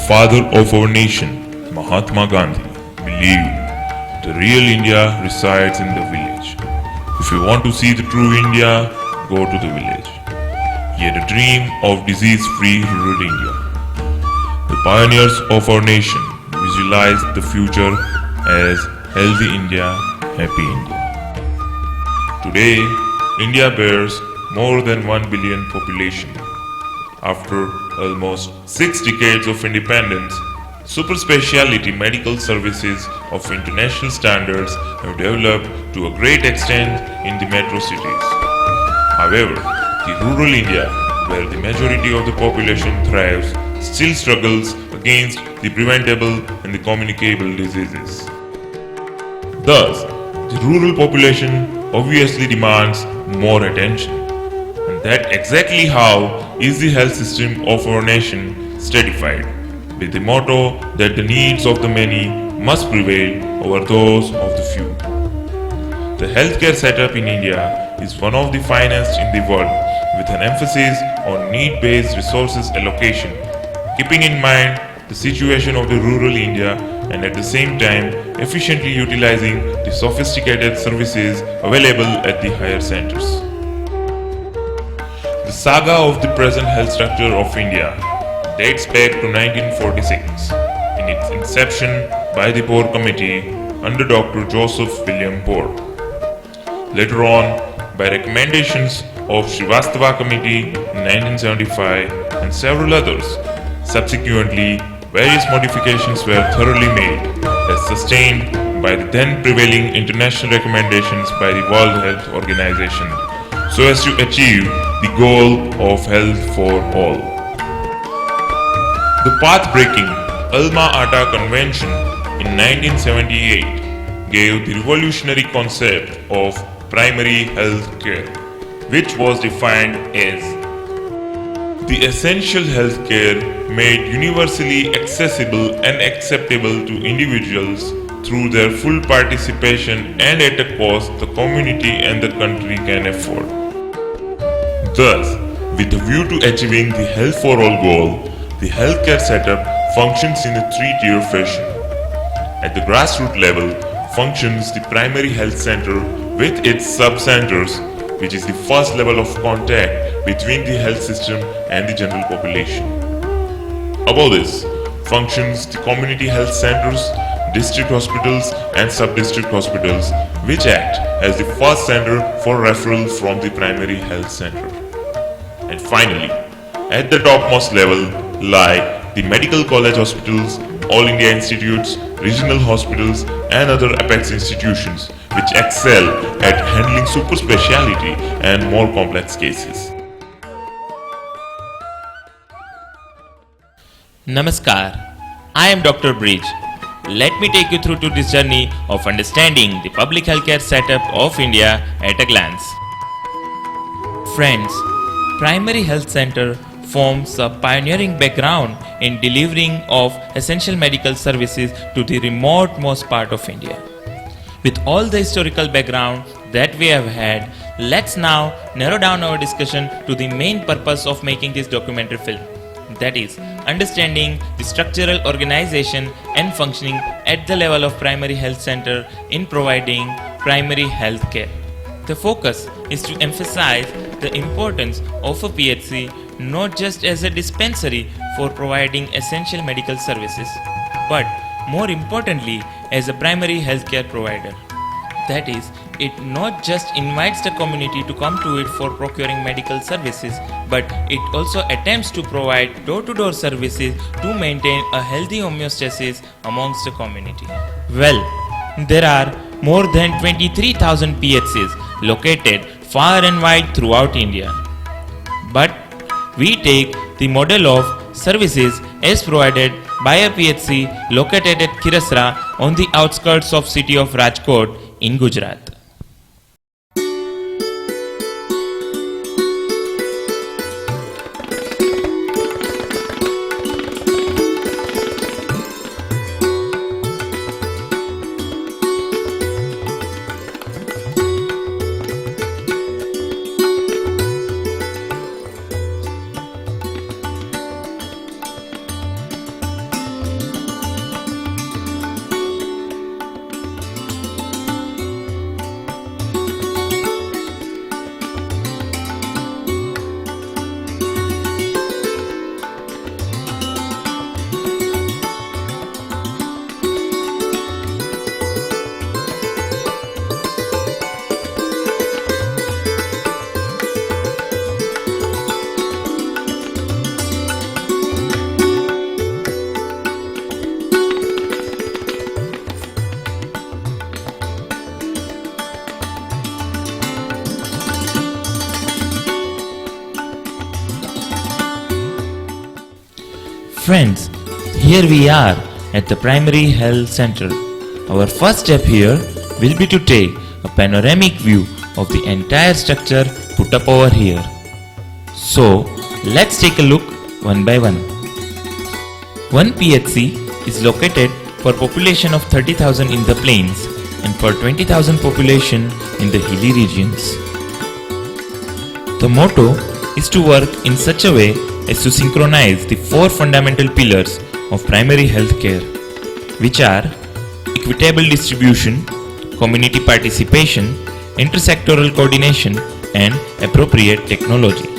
father of our nation, Mahatma Gandhi, believed the real India resides in the village. If you want to see the true India, go to the village. He had a dream of disease-free rural India. The pioneers of our nation visualized the future as healthy India, happy India. Today, India bears more than 1 billion population. After almost 6 decades of independence, super specialty medical services of international standards have developed to a great extent in the metro cities. However, the rural India, where the majority of the population thrives, still struggles against the preventable and the communicable diseases. Thus, the rural population obviously demands more attention. And that exactly how is the health system of our nation stratified, with the motto that the needs of the many must prevail over those of the few. The healthcare setup in India is one of the finest in the world, with an emphasis on need-based resources allocation, keeping in mind the situation of the rural India and at the same time efficiently utilizing the sophisticated services available at the higher centers. The saga of the present health structure of India dates back to 1946 in its inception by the Boer Committee under Dr. Joseph William Boer. Later on, by recommendations of Shri Committee in 1975 and several others, subsequently various modifications were thoroughly made as sustained by the then prevailing international recommendations by the World Health Organization so as to achieve the goal of health for all. The path-breaking Alma Ata Convention in 1978 gave the revolutionary concept of primary health care, which was defined as the essential health care made universally accessible and acceptable to individuals through their full participation and at a cost the community and the country can afford. Thus, with a view to achieving the health for all goal, the healthcare setup functions in a three-tier fashion. At the grassroots level functions the primary health center with its sub-centers, which is the first level of contact between the health system and the general population. Above this functions the community health centers, district hospitals and sub-district hospitals, which act as the first center for referral from the primary health center. And finally, at the topmost level lie the medical college hospitals, All India institutes, regional hospitals and other apex institutions which excel at handling super speciality and more complex cases. Namaskar, I am Dr. Brij. Let me take you through to this journey of understanding the public healthcare setup of India at a glance. Friends, primary health center forms a pioneering background in delivering of essential medical services to the remote-most part of India. With all the historical background that we have had, let's now narrow down our discussion to the main purpose of making this documentary film. That is, understanding the structural organization and functioning at the level of primary health center in providing primary health care. The focus is to emphasize the importance of a PHC not just as a dispensary for providing essential medical services, but more importantly as a primary healthcare provider. That is, it not just invites the community to come to it for procuring medical services, but it also attempts to provide door-to-door services to maintain a healthy homeostasis amongst the community. Well, there are more than 23,000 PHCs located far and wide throughout India. But we take the model of services as provided by a PHC located at Kirasra on the outskirts of city of Rajkot in Gujarat. Friends, here we are at the Primary Health Center. Our first step here will be to take a panoramic view of the entire structure put up over here. So, let's take a look one by one. One PHC is located for population of 30,000 in the plains and for 20,000 population in the hilly regions. The motto is to work in such a way as to synchronize the four fundamental pillars of primary health care, which are equitable distribution, community participation, intersectoral coordination, and appropriate technology.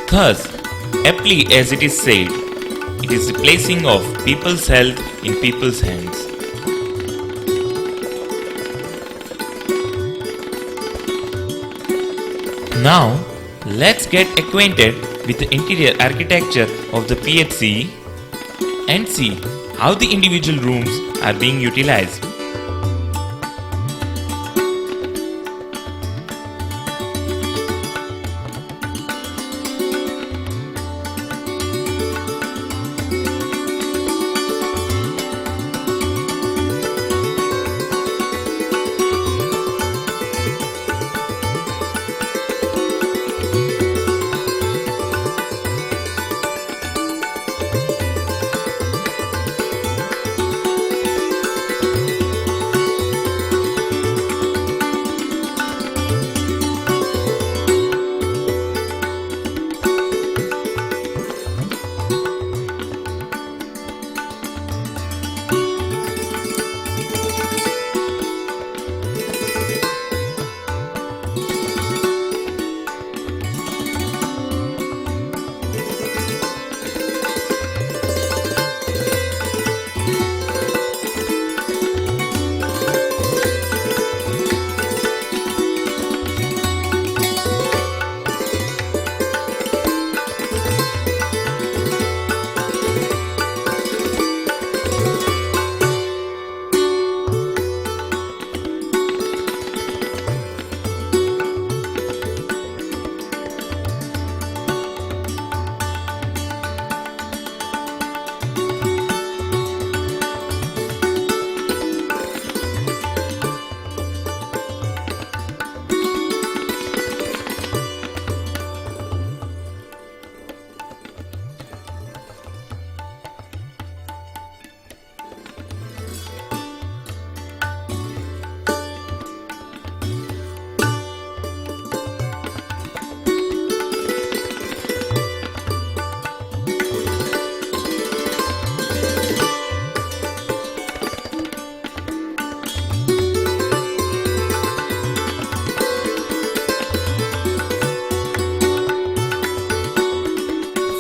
Thus, aptly as it is said, it is the placing of people's health in people's hands. Now, let's get acquainted with the interior architecture of the PHC and see how the individual rooms are being utilized.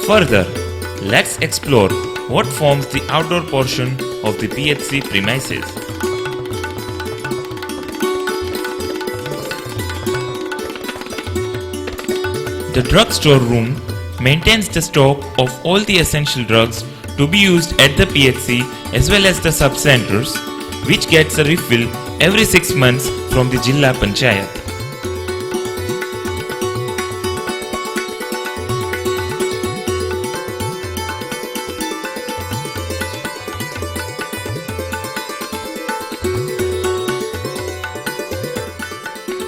Further, let's explore what forms the outdoor portion of the PHC premises. The drugstore room maintains the stock of all the essential drugs to be used at the PHC as well as the sub-centers, which gets a refill every 6 months from the Jilla Panchayat.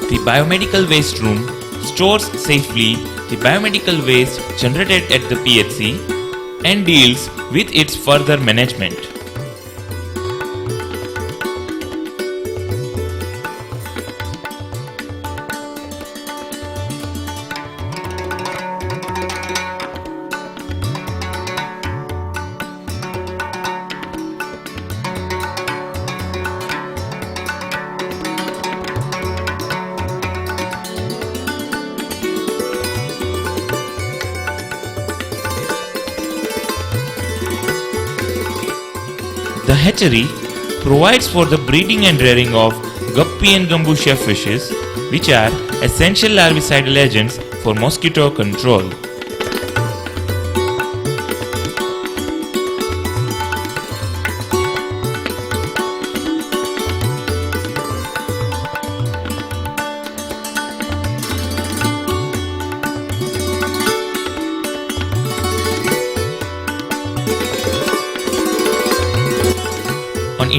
The biomedical waste room stores safely the biomedical waste generated at the PHC and deals with its further management. The hatchery provides for the breeding and rearing of guppy and gambusia fishes, which are essential larvicidal agents for mosquito control.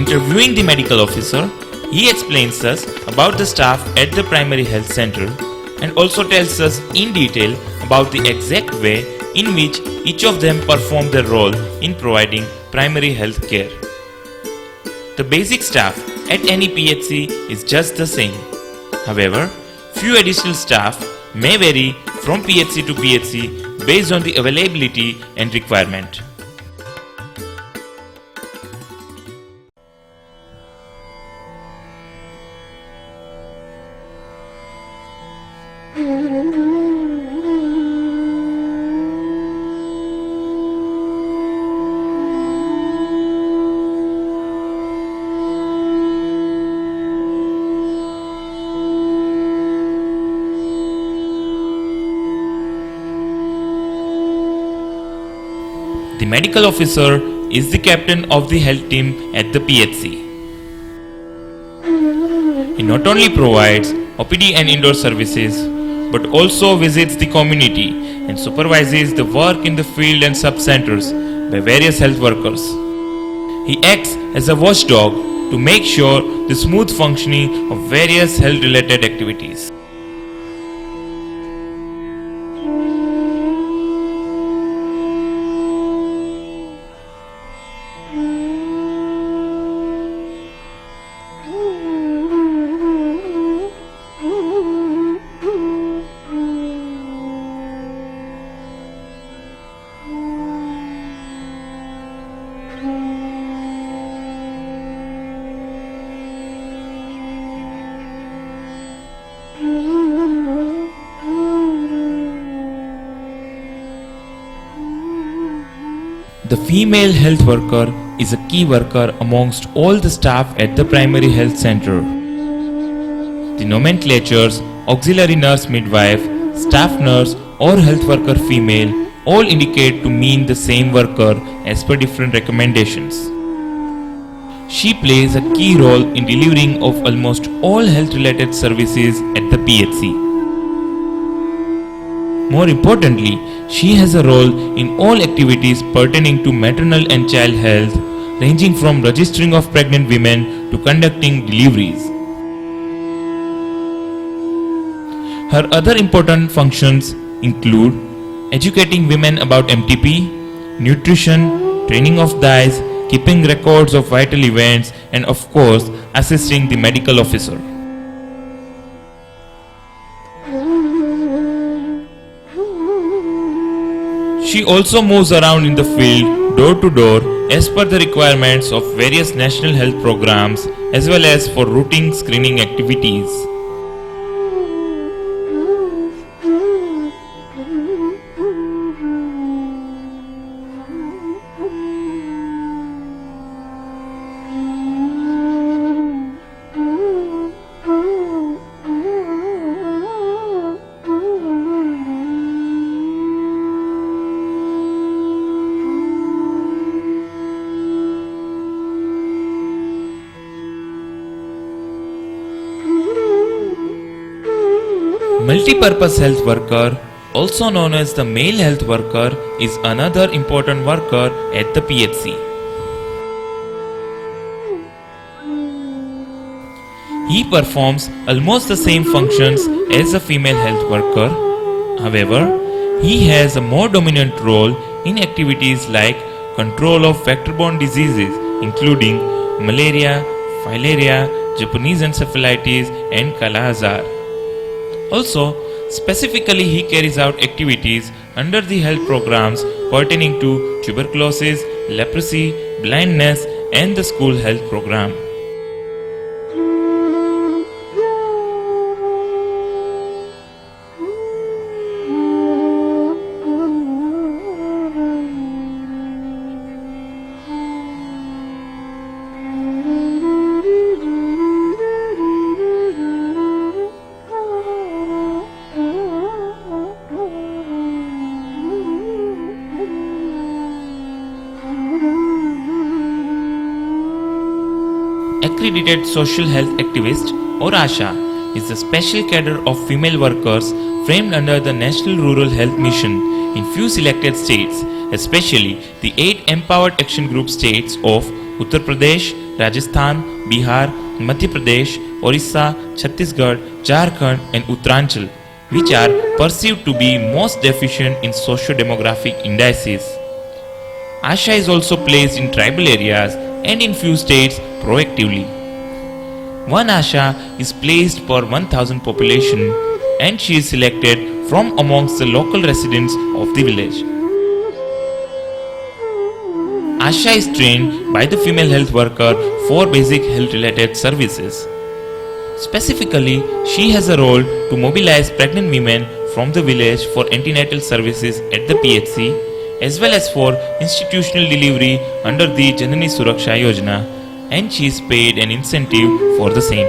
interviewing the medical officer, he explains us about the staff at the primary health center and also tells us in detail about the exact way in which each of them perform their role in providing primary health care. The basic staff at any PHC is just the same. However, few additional staff may vary from PHC to PHC based on the availability and requirement. The medical officer is the captain of the health team at the PHC. He not only provides OPD and indoor services, but also visits the community and supervises the work in the field and sub-centers by various health workers. He acts as a watchdog to make sure the smooth functioning of various health-related activities. The female health worker is a key worker amongst all the staff at the primary health center. The nomenclatures auxiliary nurse midwife, staff nurse or health worker female all indicate to mean the same worker as per different recommendations. She plays a key role in delivering of almost all health related services at the PHC. More importantly, she has a role in all activities pertaining to maternal and child health, ranging from registering of pregnant women to conducting deliveries. Her other important functions include educating women about MTP, nutrition, training of dyes, keeping records of vital events, and of course, assisting the medical officer. She also moves around in the field door to door as per the requirements of various national health programs as well as for routine screening activities. Multi-purpose health worker, also known as the male health worker, is another important worker at the PHC. He performs almost the same functions as a female health worker. However, he has a more dominant role in activities like control of vector-borne diseases including malaria, filaria, Japanese encephalitis and Kala-Azar. Also, specifically he carries out activities under the health programs pertaining to tuberculosis, leprosy, blindness and the school health program. Accredited Social Health Activist or ASHA is a special cadre of female workers framed under the National Rural Health Mission in few selected states, especially the 8 Empowered Action Group states of Uttar Pradesh, Rajasthan, Bihar, Madhya Pradesh, Orissa, Chhattisgarh, Jharkhand, and Uttaranchal, which are perceived to be most deficient in socio-demographic indices. Asha is also placed in tribal areas and in few states proactively. One Asha is placed per 1000 population and she is selected from amongst the local residents of the village. Asha is trained by the female health worker for basic health related services. Specifically, she has a role to mobilize pregnant women from the village for antenatal services at the PHC as well as for institutional delivery under the Janani Suraksha Yojana, and she is paid an incentive for the same.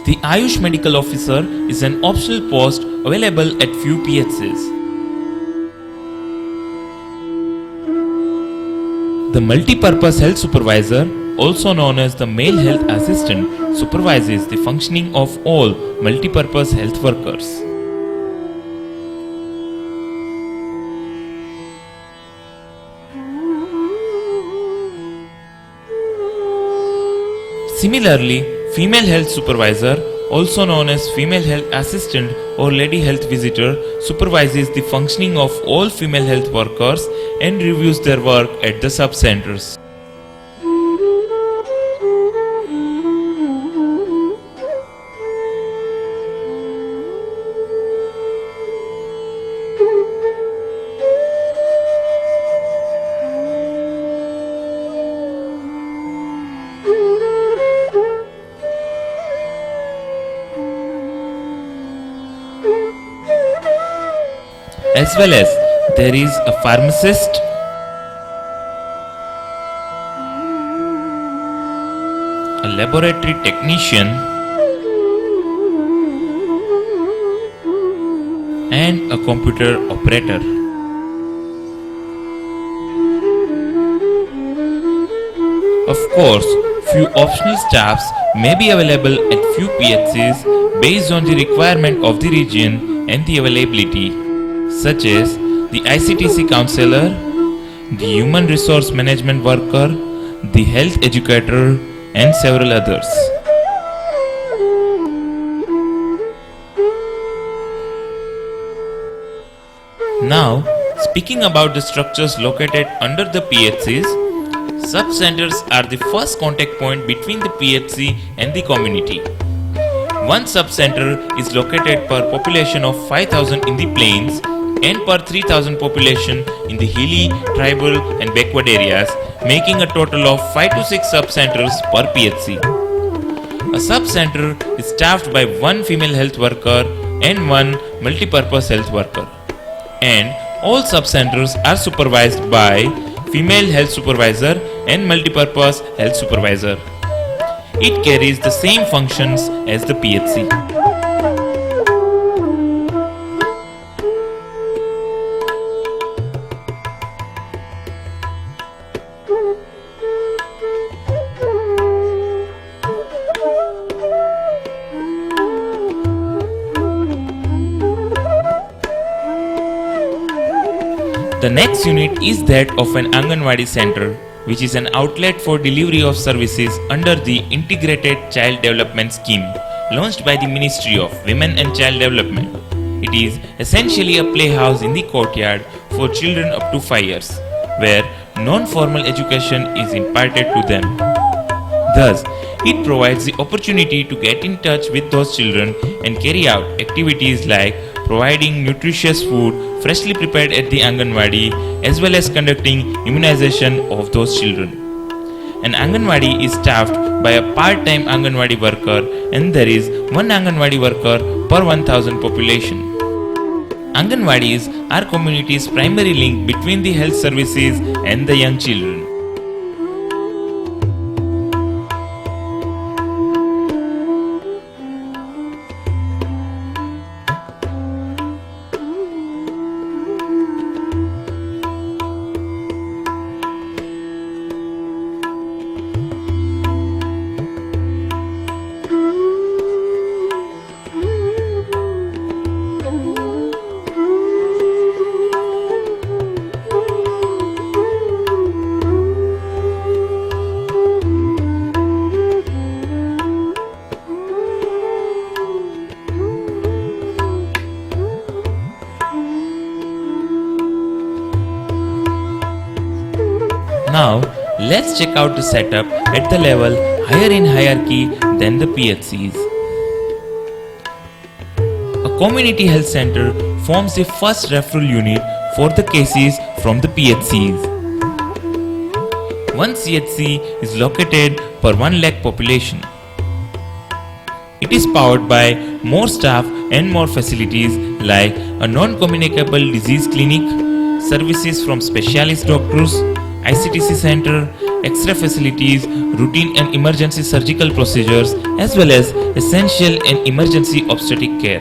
The Ayush Medical Officer is an optional post available at few PHCs. The Multi-Purpose Health Supervisor, also known as the Male Health Assistant, supervises the functioning of all multi-purpose health workers. Similarly, Female Health Supervisor, also known as Female Health Assistant or Lady Health Visitor, supervises the functioning of all female health workers and reviews their work at the sub-centers. As well as there is a pharmacist, a laboratory technician, and a computer operator. Of course, few optional staffs may be available at few PHCs based on the requirement of the region and the availability, such as the ICTC counselor, the human resource management worker, the health educator, and several others. Now, speaking about the structures located under the PHCs, sub-centers are the first contact point between the PHC and the community. One sub-center is located per population of 5,000 in the plains and per 3,000 population in the hilly, tribal and backward areas, making a total of 5 to 6 sub-centers per PHC. A sub-center is staffed by one female health worker and one multi-purpose health worker. And all sub-centers are supervised by female health supervisor and multi-purpose health supervisor. It carries the same functions as the PHC. The next unit is that of an Anganwadi center, which is an outlet for delivery of services under the Integrated Child Development Scheme launched by the Ministry of Women and Child Development. It is essentially a playhouse in the courtyard for children up to 5 years, where non-formal education is imparted to them. Thus, it provides the opportunity to get in touch with those children and carry out activities like providing nutritious food freshly prepared at the Anganwadi, as well as conducting immunization of those children. An Anganwadi is staffed by a part-time Anganwadi worker, and there is one Anganwadi worker per 1000 population. Anganwadis are community's primary link between the health services and the young children. let's check out the setup at the level higher in hierarchy than the PHCs. A community health center forms the first referral unit for the cases from the PHCs. One CHC is located per 1 lakh population. It is powered by more staff and more facilities like a non-communicable disease clinic, services from specialist doctors, ICTC center, extra facilities, routine and emergency surgical procedures, as well as essential and emergency obstetric care.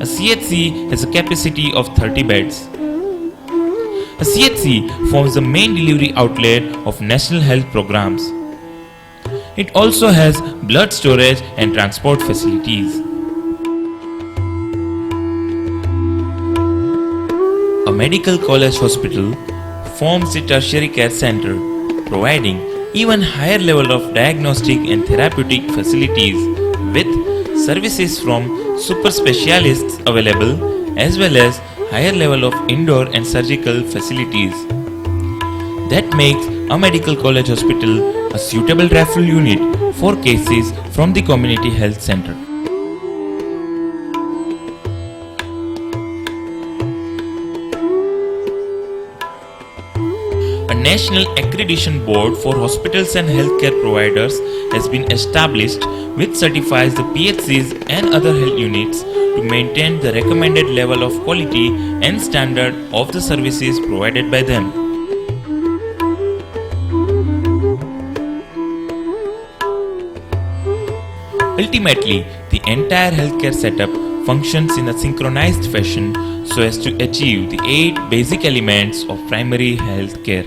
A CHC has a capacity of 30 beds. A CHC forms the main delivery outlet of national health programs. It also has blood storage and transport facilities. A medical college hospital forms the tertiary care center, providing even higher level of diagnostic and therapeutic facilities with services from super specialists available as well as higher level of indoor and surgical facilities. That makes a medical college hospital a suitable referral unit for cases from the community health center. A national accreditation board for hospitals and healthcare providers has been established which certifies the PHCs and other health units to maintain the recommended level of quality and standard of the services provided by them. Ultimately, the entire healthcare setup functions in a synchronized fashion so as to achieve the 8 basic elements of primary health care.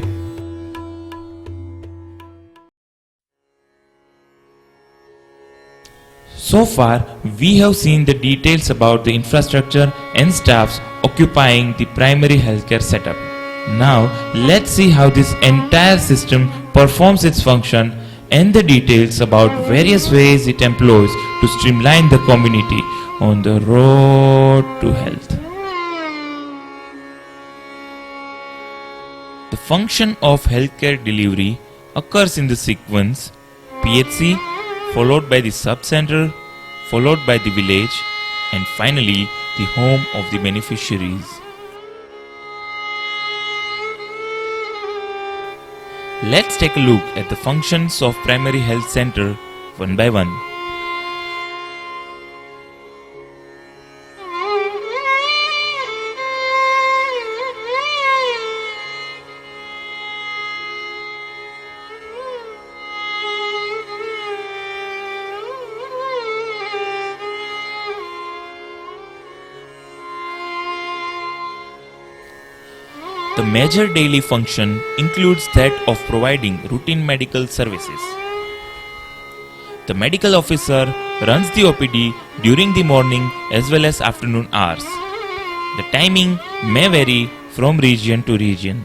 So far, we have seen the details about the infrastructure and staffs occupying the primary healthcare setup. Now, let's see how this entire system performs its function and the details about various ways it employs to streamline the community on the road to health. The function of healthcare delivery occurs in the sequence PHC followed by the sub-center, followed by the village, and finally the home of the beneficiaries. Let's take a look at the functions of primary health center one by one. The major daily function includes that of providing routine medical services. The medical officer runs the OPD during the morning as well as afternoon hours. The timing may vary from region to region.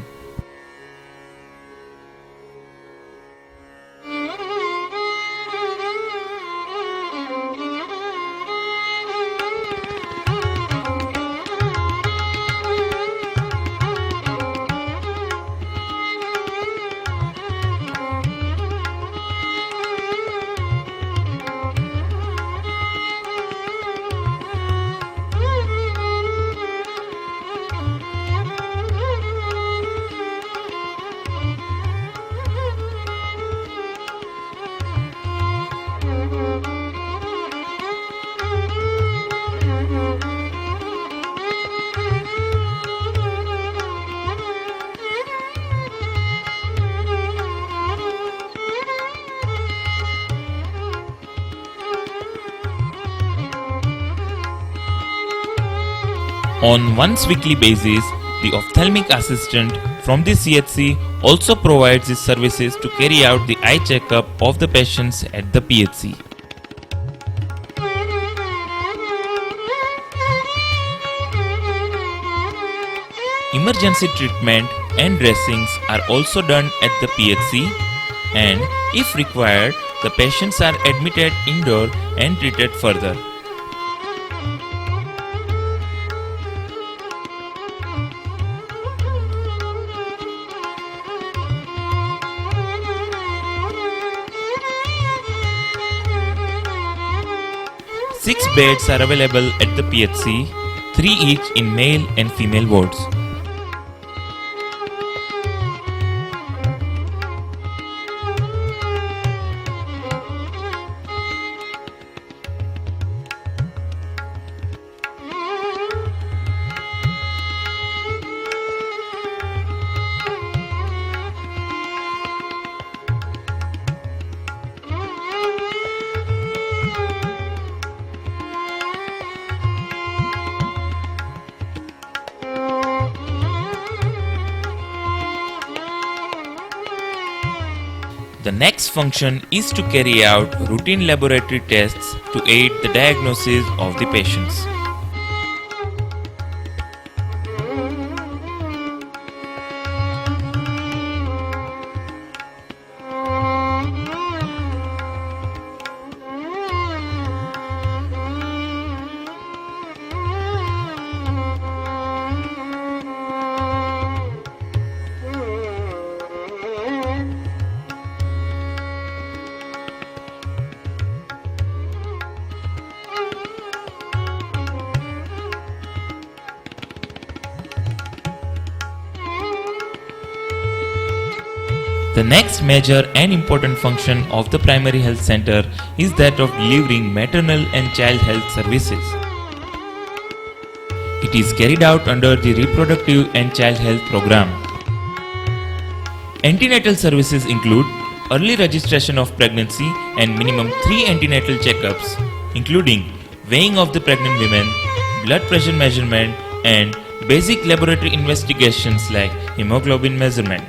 On once weekly basis, the ophthalmic assistant from the CHC also provides his services to carry out the eye checkup of the patients at the PHC. Emergency treatment and dressings are also done at the PHC, and if required, the patients are admitted indoor and treated further. Six beds are available at the PHC, 3 each in male and female wards. The next function is to carry out routine laboratory tests to aid the diagnosis of the patients. The next major and important function of the primary health center is that of delivering maternal and child health services. It is carried out under the Reproductive and Child Health Program. Antenatal services include early registration of pregnancy and minimum 3 antenatal checkups, including weighing of the pregnant women, blood pressure measurement, and basic laboratory investigations like hemoglobin measurement.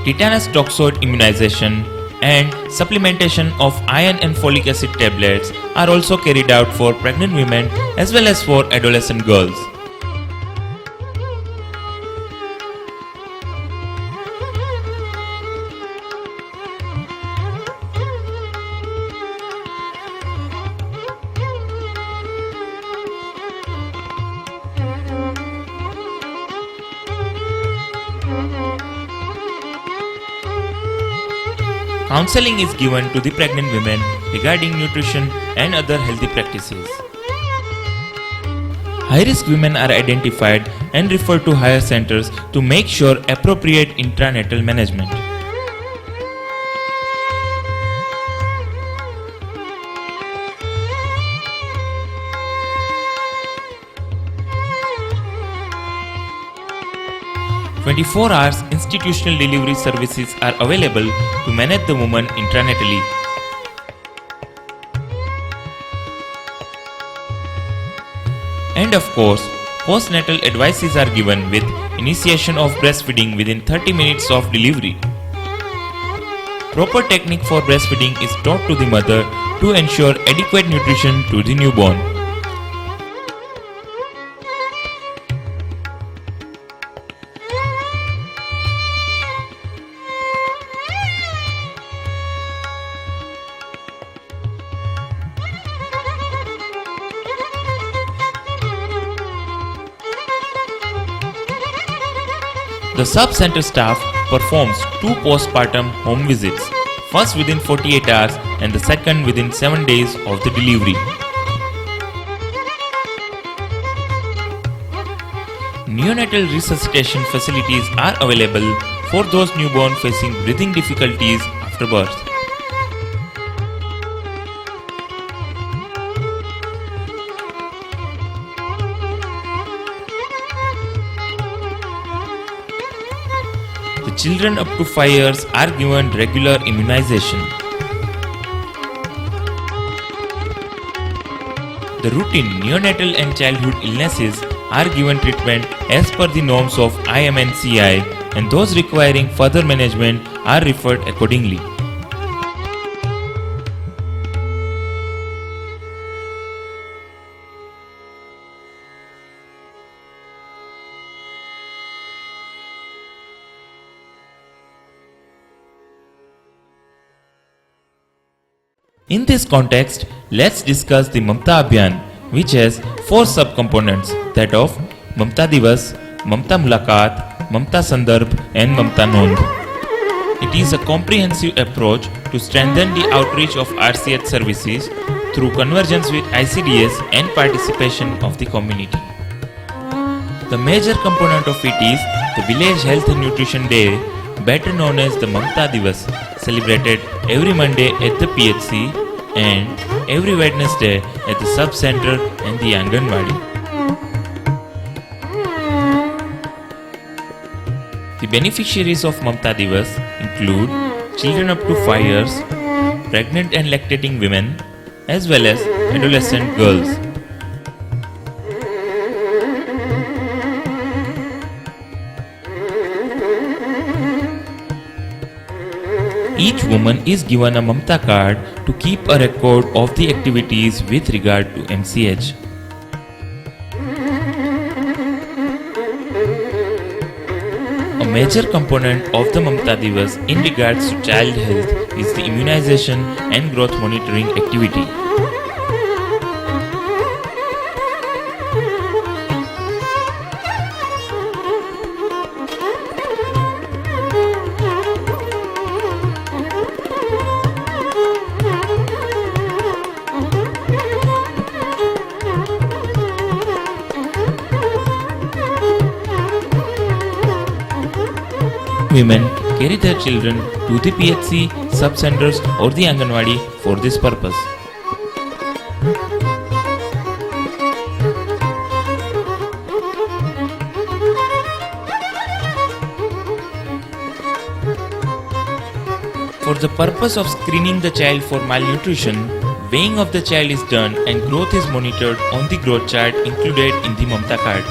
Tetanus toxoid immunization and supplementation of iron and folic acid tablets are also carried out for pregnant women as well as for adolescent girls. Counseling is given to the pregnant women regarding nutrition and other healthy practices. High-risk women are identified and referred to higher centers to make sure appropriate intranatal management. "24 hours institutional delivery services are available to manage the woman intranatally. And of course, postnatal advices are given with initiation of breastfeeding within 30 minutes of delivery. Proper technique for breastfeeding is taught to the mother to ensure adequate nutrition to the newborn. The sub-center staff performs 2 postpartum home visits, first within 48 hours and the second within 7 days of the delivery. Neonatal resuscitation facilities are available for those newborn facing breathing difficulties after birth. children up to 5 years are given regular immunization. The routine neonatal and childhood illnesses are given treatment as per the norms of IMNCI, and those requiring further management are referred accordingly. In this context, let's discuss the Mamta Abhiyan, which has 4 subcomponents, that of Mamta Divas, Mamta Mulaqat, Mamta Sandarbh and Mamta Nondh. It is a comprehensive approach to strengthen the outreach of RCH services through convergence with ICDS and participation of the community. The major component of it is the Village Health and Nutrition Day, better known as the Mamta Divas, celebrated every Monday at the PHC and every Wednesday at the sub-center and the Anganwadi. The beneficiaries of Mamta Divas include children up to 5 years, pregnant and lactating women, as well as adolescent girls. Each woman is given a Mamta card to keep a record of the activities with regard to MCH. A major component of the Mamta Divas in regards to child health is the immunization and growth monitoring activity. Women carry their children to the PHC, sub-centers or the Anganwadi for this purpose. For the purpose of screening the child for malnutrition, weighing of the child is done and growth is monitored on the growth chart included in the Mamta card.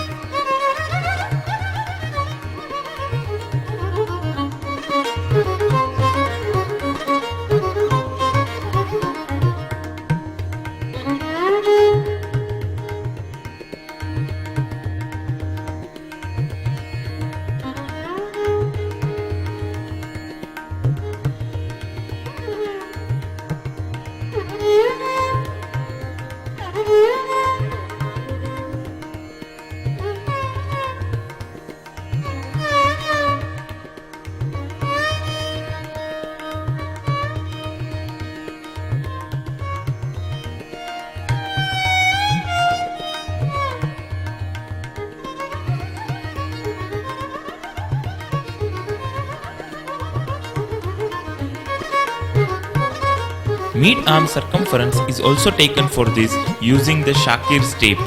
Mid-arm circumference is also taken for this using the Shakir's tape.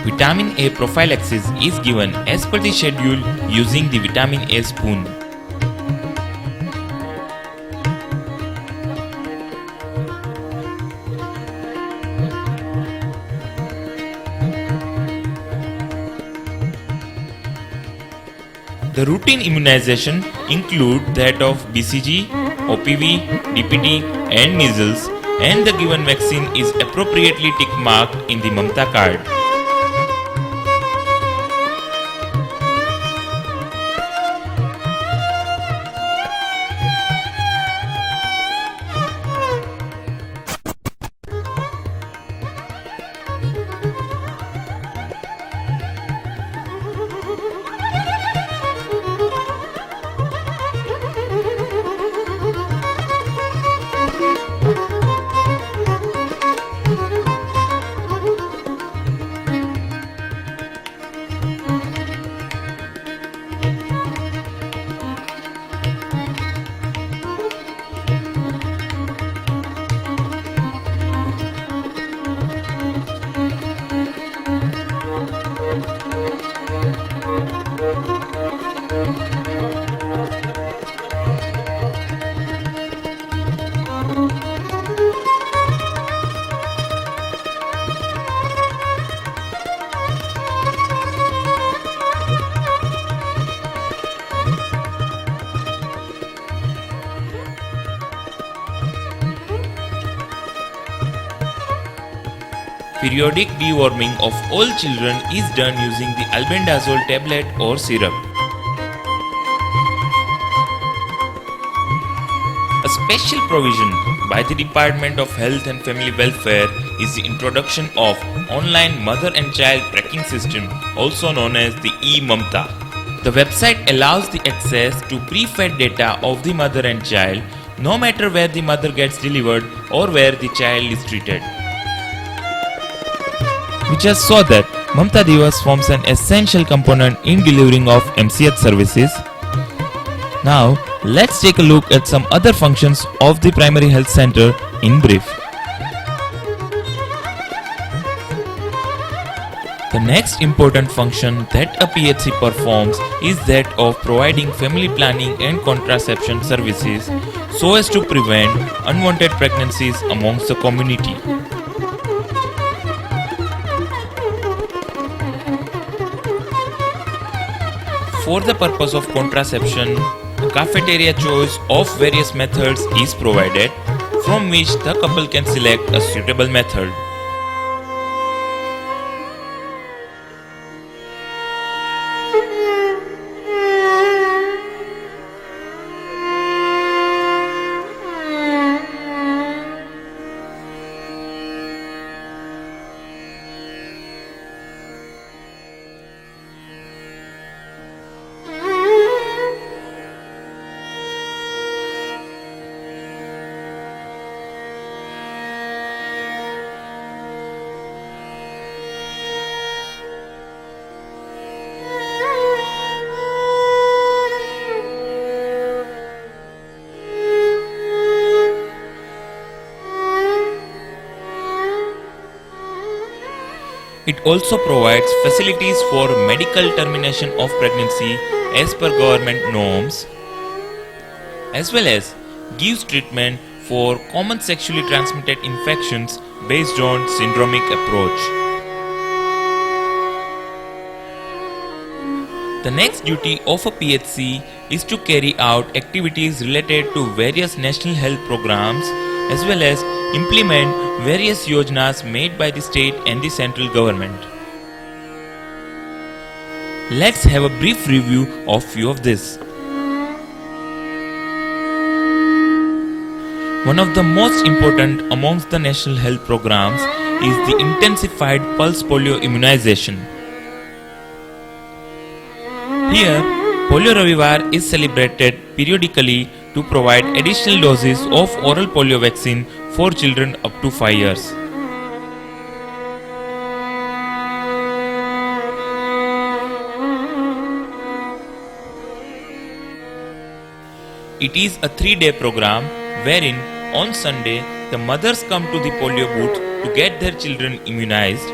Vitamin A prophylaxis is given as per the schedule using the vitamin A spoon. The routine immunization include that of BCG, OPV, DPT and measles, and the given vaccine is appropriately tick marked in the Mamta card. Periodic deworming of all children is done using the albendazole tablet or syrup. A special provision by the Department of Health and Family Welfare is the introduction of online mother and child tracking system, also known as the e-Mamta. The website allows the access to pre-fed data of the mother and child, no matter where the mother gets delivered or where the child is treated. We just saw that Mamta Divas forms an essential component in delivering of MCH services. Now, let's take a look at some other functions of the primary health center in brief. The next important function that a PHC performs is that of providing family planning and contraception services so as to prevent unwanted pregnancies amongst the community. For the purpose of contraception, a cafeteria choice of various methods is provided, from which the couple can select a suitable method. It also provides facilities for medical termination of pregnancy as per government norms, as well as gives treatment for common sexually transmitted infections based on syndromic approach. The next duty of a PHC is to carry out activities related to various national health programs as well as implement various yojanas made by the state and the central government. Let's have a brief review of few of this. One of the most important amongst the national health programs is the intensified pulse polio immunization. Here, Polio Ravivar is celebrated periodically to provide additional doses of oral polio vaccine for children up to 5 years. It is a 3-day program wherein on Sunday the mothers come to the polio booth to get their children immunized.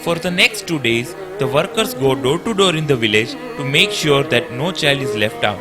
For the next 2 days, the workers go door to door in the village to make sure that no child is left out.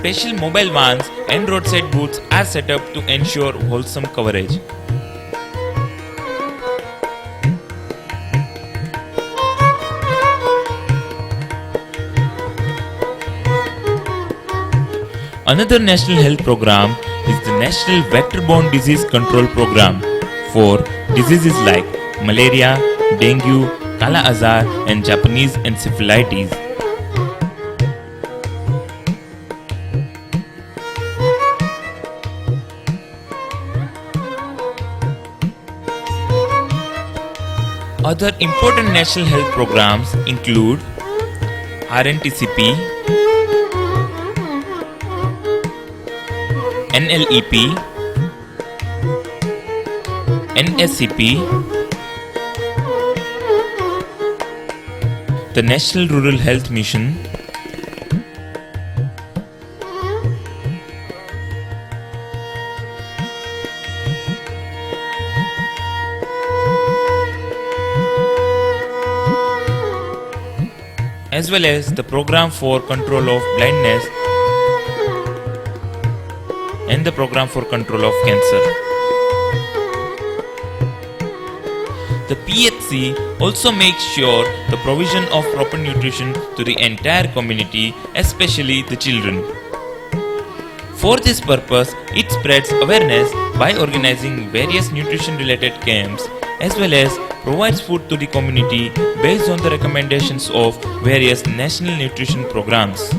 special mobile vans and roadside booths are set up to ensure wholesome coverage. Another national health program is the National Vector-Borne Disease Control Program for diseases like malaria, dengue, Kala Azar and Japanese encephalitis. Other important national health programs include RNTCP, NLEP, NSCP, the National Rural Health Mission, as well as the Program for Control of Blindness and the Program for Control of Cancer. The PHC also makes sure the provision of proper nutrition to the entire community, especially the children. For this purpose, it spreads awareness by organizing various nutrition-related camps as well as provides food to the community based on the recommendations of various national nutrition programs.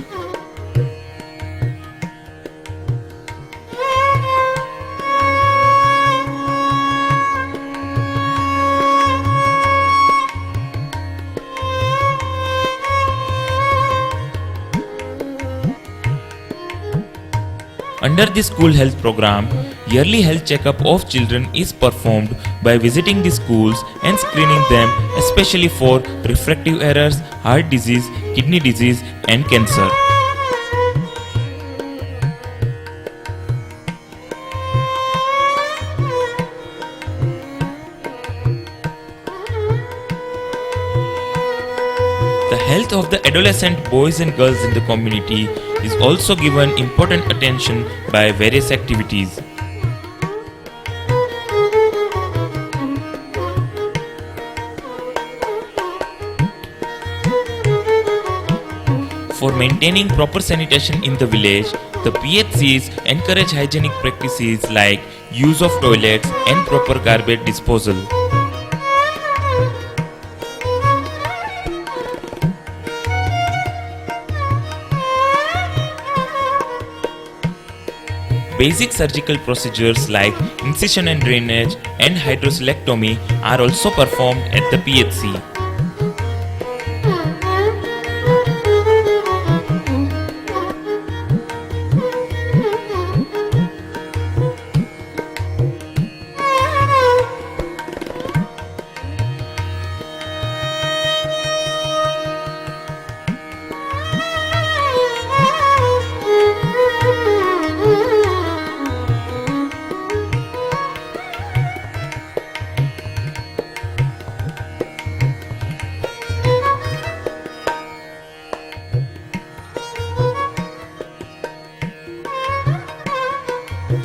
Under the school health program, yearly health checkup of children is performed by visiting the schools and screening them, especially for refractive errors, heart disease, kidney disease and cancer. The health of the adolescent boys and girls in the community is also given important attention by various activities. For maintaining proper sanitation in the village, the PHCs encourage hygienic practices like use of toilets and proper garbage disposal. Basic surgical procedures like incision and drainage and hydrocelectomy are also performed at the PHC.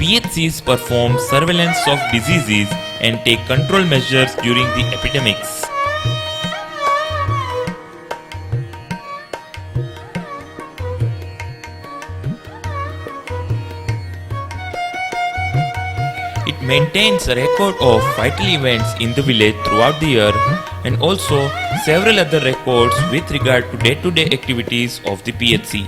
PHCs perform surveillance of diseases and take control measures during the epidemics. It maintains a record of vital events in the village throughout the year and also several other records with regard to day-to-day activities of the PHC.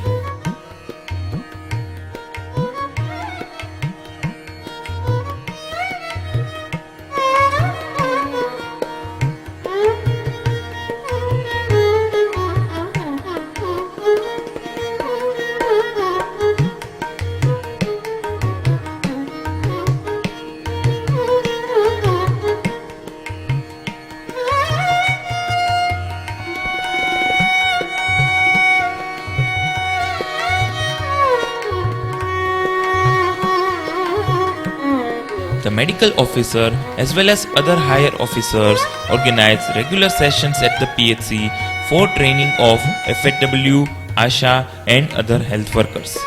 The medical officer as well as other higher officers organize regular sessions at the PHC for training of FHW, ASHA and other health workers.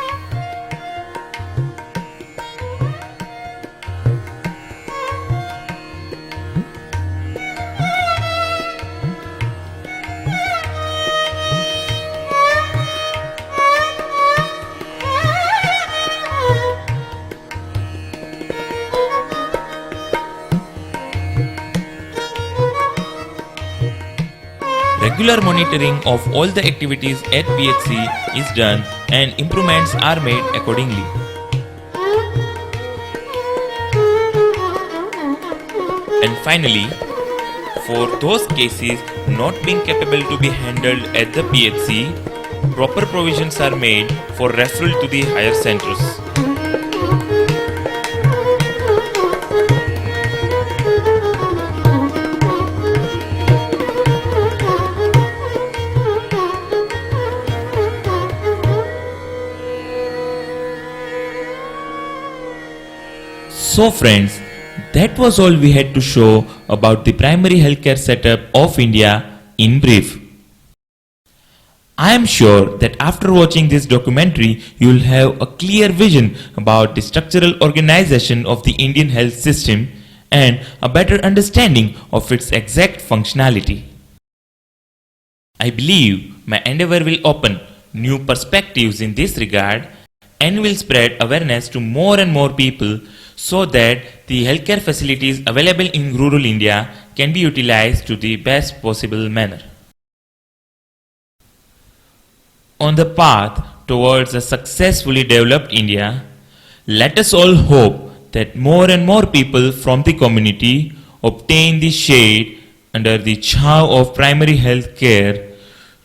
regular monitoring of all the activities at PHC is done and improvements are made accordingly. And finally, for those cases not being capable to be handled at the PHC, proper provisions are made for referral to the higher centers. So friends, that was all we had to show about the primary healthcare setup of India in brief. I am sure that after watching this documentary, you will have a clear vision about the structural organization of the Indian health system and a better understanding of its exact functionality. I believe my endeavor will open new perspectives in this regard and will spread awareness to more and more people so that the healthcare facilities available in rural India can be utilized to the best possible manner. On the path towards a successfully developed India, let us all hope that more and more people from the community obtain the shade under the Chhaav of primary health care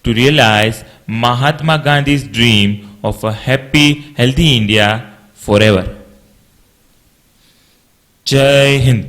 to realize Mahatma Gandhi's dream of a happy, healthy India forever. Jai Hind.